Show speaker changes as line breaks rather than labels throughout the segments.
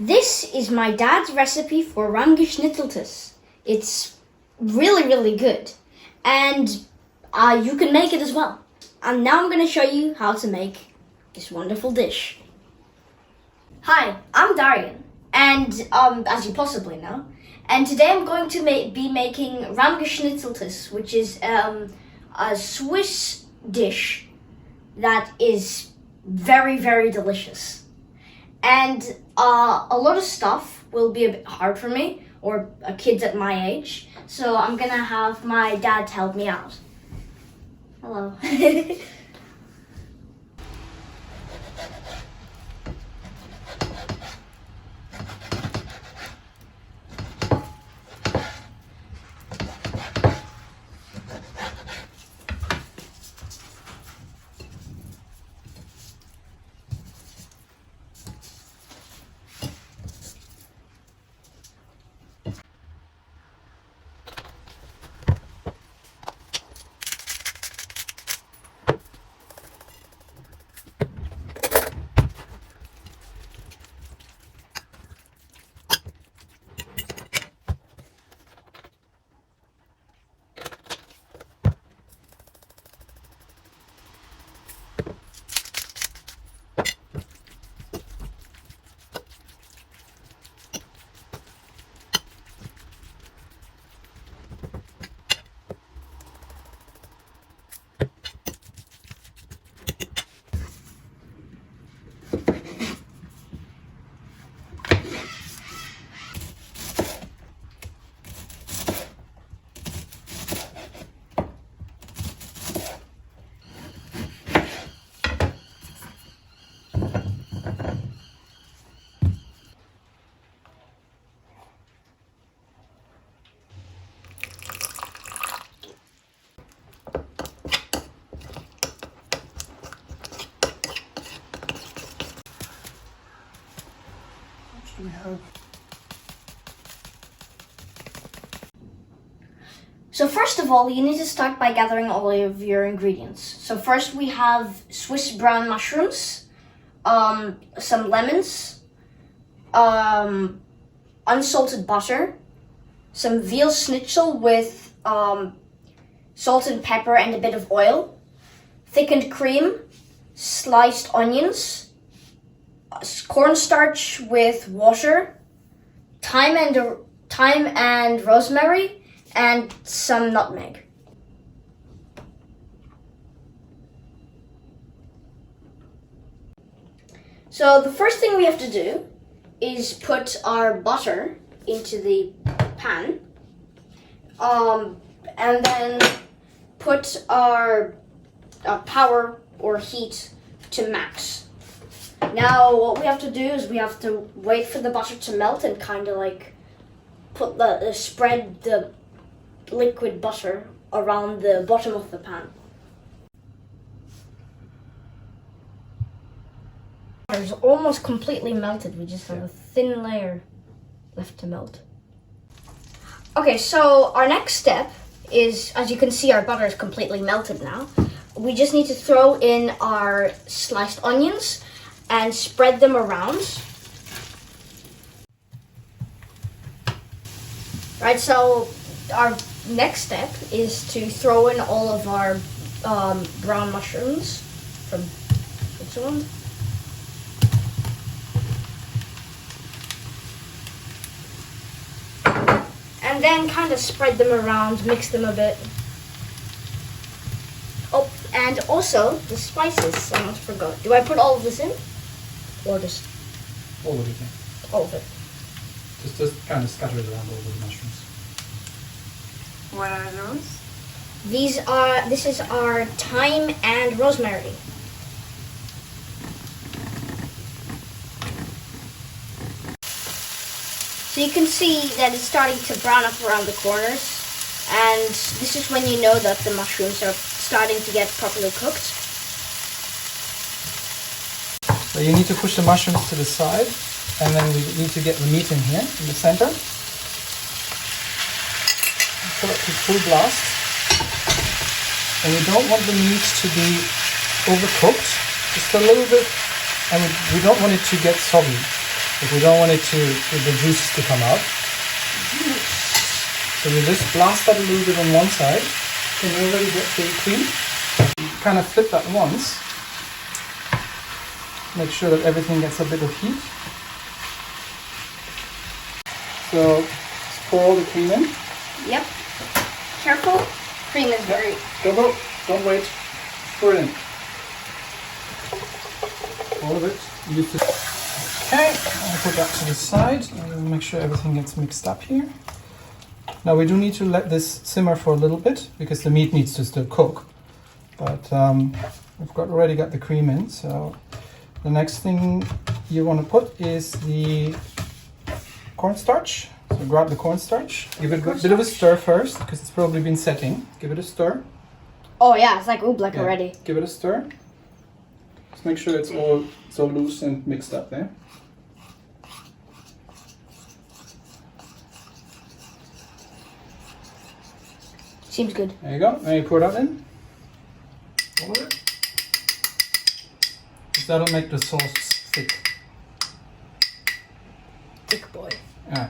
This is my dad's recipe for Rahmgeschnetzeltes. It's really, really good. And you can make it as well. And now I'm going to show you how to make this wonderful dish. Hi, I'm Darian. And as you possibly know. And today I'm going to be making Rahmgeschnetzeltes, which is a Swiss dish that is very, very delicious. And a lot of stuff will be a bit hard for me, or kids at my age. So I'm gonna have my dad help me out. Hello. So first of all, you need to start by gathering all of your ingredients. So first we have Swiss brown mushrooms, some lemons, unsalted butter, some veal schnitzel with salt and pepper and a bit of oil, thickened cream, sliced onions, cornstarch with water, thyme and rosemary, and some nutmeg. So the first thing we have to do is put our butter into the pan, and then put our power or heat to max. Now what we have to do is we have to wait for the butter to melt and kind of like put spread the liquid butter around the bottom of the pan. It's almost completely melted. We just have a thin layer left to melt. Okay, so our next step is, as you can see, our butter is completely melted now. We just need to throw in our sliced onions and spread them around. Right, so our next step is to throw in all of our brown mushrooms from Switzerland. And then kind of spread them around, mix them a bit. Oh, and also the spices, I almost forgot. Do I put all of this in? Or just...
All of it, yeah.
All of it.
Just kind of scatter it around all of the mushrooms.
What are those?
This is our thyme and rosemary. So you can see that it's starting to brown up around the corners, and this is when you know that the mushrooms are starting to get properly cooked.
So you need to push the mushrooms to the side, and then we need to get the meat in here, in the center. Put it to full blast. And we don't want the meat to be overcooked, just a little bit, and we don't want it to get soggy. But we don't want it the juices to come out. So we just blast that a little bit on one side. Can you already get the cream? You kind of flip that once. Make sure that everything gets a bit of heat. So let's pour all the cream in.
Yep. Careful. Cream is very...
Don't wait. Pour it in. All of it. Okay, I'll put that to the side. I'll make sure everything gets mixed up here. Now we do need to let this simmer for a little bit because the meat needs to still cook. But we've already got the cream in, so the next thing you want to put is the cornstarch. So grab the cornstarch. Give it a bit of a stir first because it's probably been setting. Give it a stir.
Oh yeah, it's like oobleck already.
Give it a stir. Just make sure it's all so loose and mixed up there.
Seems good.
There you go. Now you pour that in. All of it. Because that'll make the sauce thick.
Thick boy.
Yeah.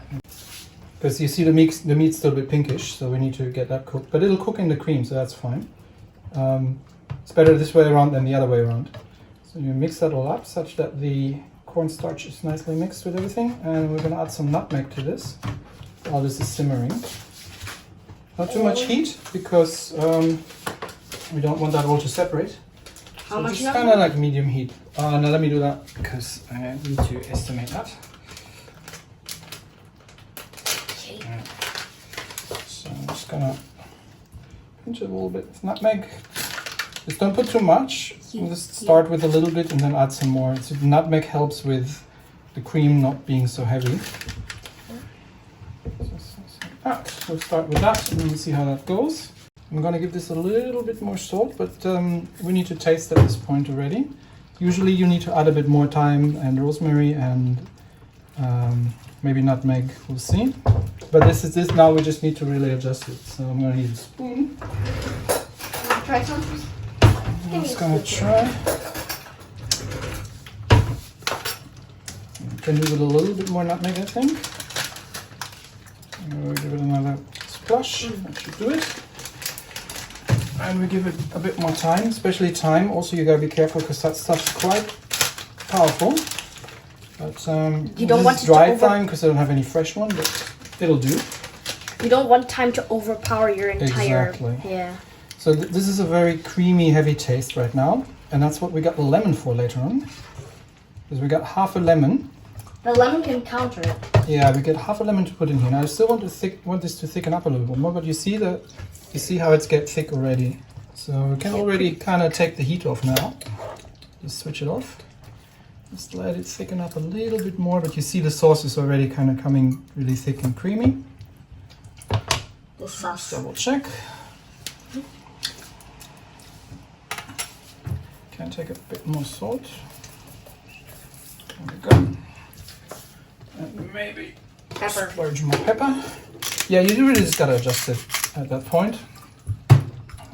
Because you see the meat's still a bit pinkish, so we need to get that cooked. But it'll cook in the cream, so that's fine. It's better this way around than the other way around. So you mix that all up such that the cornstarch is nicely mixed with everything. And we're going to add some nutmeg to this while this is simmering. Not too much heat because we don't want that all to separate.
How much?
Just kind of like medium heat. Now let me do that because I need to estimate that.
Okay.
So I'm just gonna pinch it a little bit with nutmeg. Just don't put too much. Just start with a little bit and then add some more. So nutmeg helps with the cream not being so heavy. We'll start with that and we'll see how that goes. I'm going to give this a little bit more salt, but we need to taste at this point already. Usually you need to add a bit more thyme and rosemary and maybe nutmeg, we'll see. But this now we just need to really adjust it. So I'm going to use a spoon.
Try some?
I'm just going to try. Can do with a little bit more nutmeg, I think. We'll give it another splash. That should do it. And we give it a bit more thyme, especially thyme. Also, you gotta be careful because that stuff's quite powerful. But
you don't want
this is dried thyme because I don't have any fresh one, but it'll do.
You don't want thyme to overpower your entire.
Exactly.
Yeah.
So this is a very creamy, heavy taste right now, and that's what we got the lemon for later on. Because we got half a lemon.
The lemon can counter it.
Yeah, we get half a lemon to put in here. Now I still want this to thicken up a little bit more, but you see how it's get thick already. So we can already kind of take the heat off now. Just switch it off. Just let it thicken up a little bit more, but you see the sauce is already kind of coming really thick and creamy.
The sauce.
Double check. Can take a bit more salt. There we go. And maybe
Pepper.
splurge more pepper. Yeah, you really just gotta adjust it at that point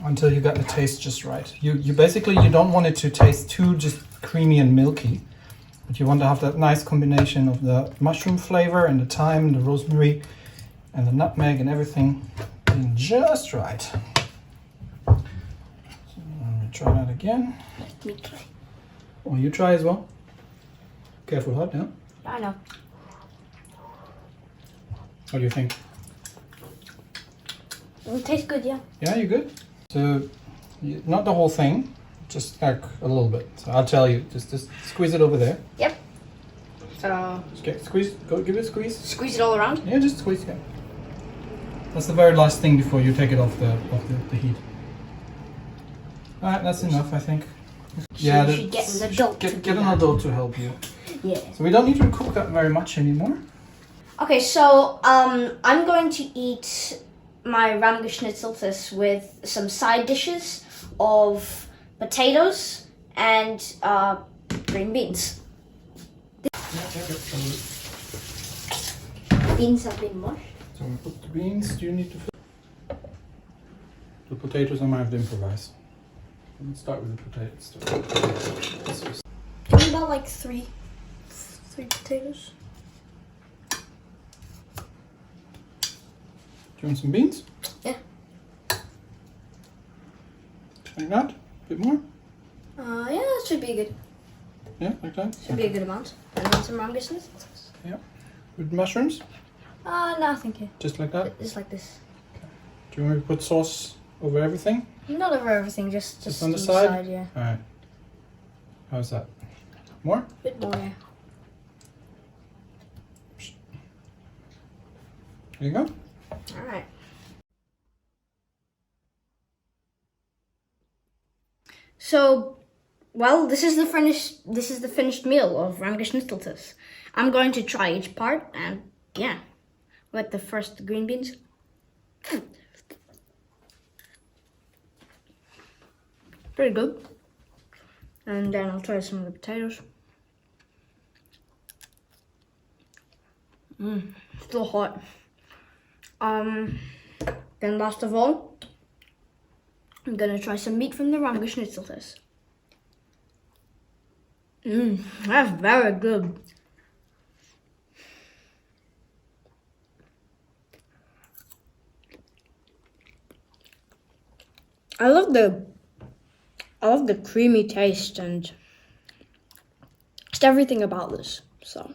until you got the taste just right. You basically you don't want it to taste too just creamy and milky, but you want to have that nice combination of the mushroom flavor and the thyme, the rosemary, and the nutmeg and everything being just right. So I'm gonna try that again.
Let me try.
Oh, you try as well. Careful, hot, yeah.
I know.
What do you think?
It tastes good, yeah.
Yeah, you good? So, not the whole thing, just like a little bit. So I'll tell you, just squeeze it over there.
Yep. So
Okay, squeeze. Go, give it a squeeze.
squeeze it all around.
Yeah, just squeeze. Yeah. That's the very last thing before you take it off the heat. All right, that's enough, I think.
Yeah, you should get an adult.
Get an adult to help you.
Yeah.
So we don't need to cook that very much anymore.
Okay, so I'm going to eat my Rahmgeschnetzeltes with some side dishes of potatoes and green beans. Beans have been washed.
So we put the beans. Do you need to fill the potatoes? I might have to improvise. Let's start with the potatoes.
Give me about like three potatoes.
you want some beans?
Yeah.
Like that? A bit more?
Yeah, that should be good.
Yeah, like that?
Should be a good amount. And then some Rahmgeschnetzeltes.
Yeah. With mushrooms?
No, thank you.
Just like that?
Just like this.
Do you want me to put sauce over everything?
Not over everything, just
on the side?
yeah.
Alright. How's that? More?
A bit more, yeah.
There you go.
Alright. So, well, this is the finished meal of Rahmgeschnetzeltes. I'm going to try each part, and yeah, like the first green beans. Pretty good. And then I'll try some of the potatoes. Still hot. Then last of all, I'm gonna try some meat from the Rahmgeschnetzeltes. That's very good. I love the creamy taste and just everything about this. So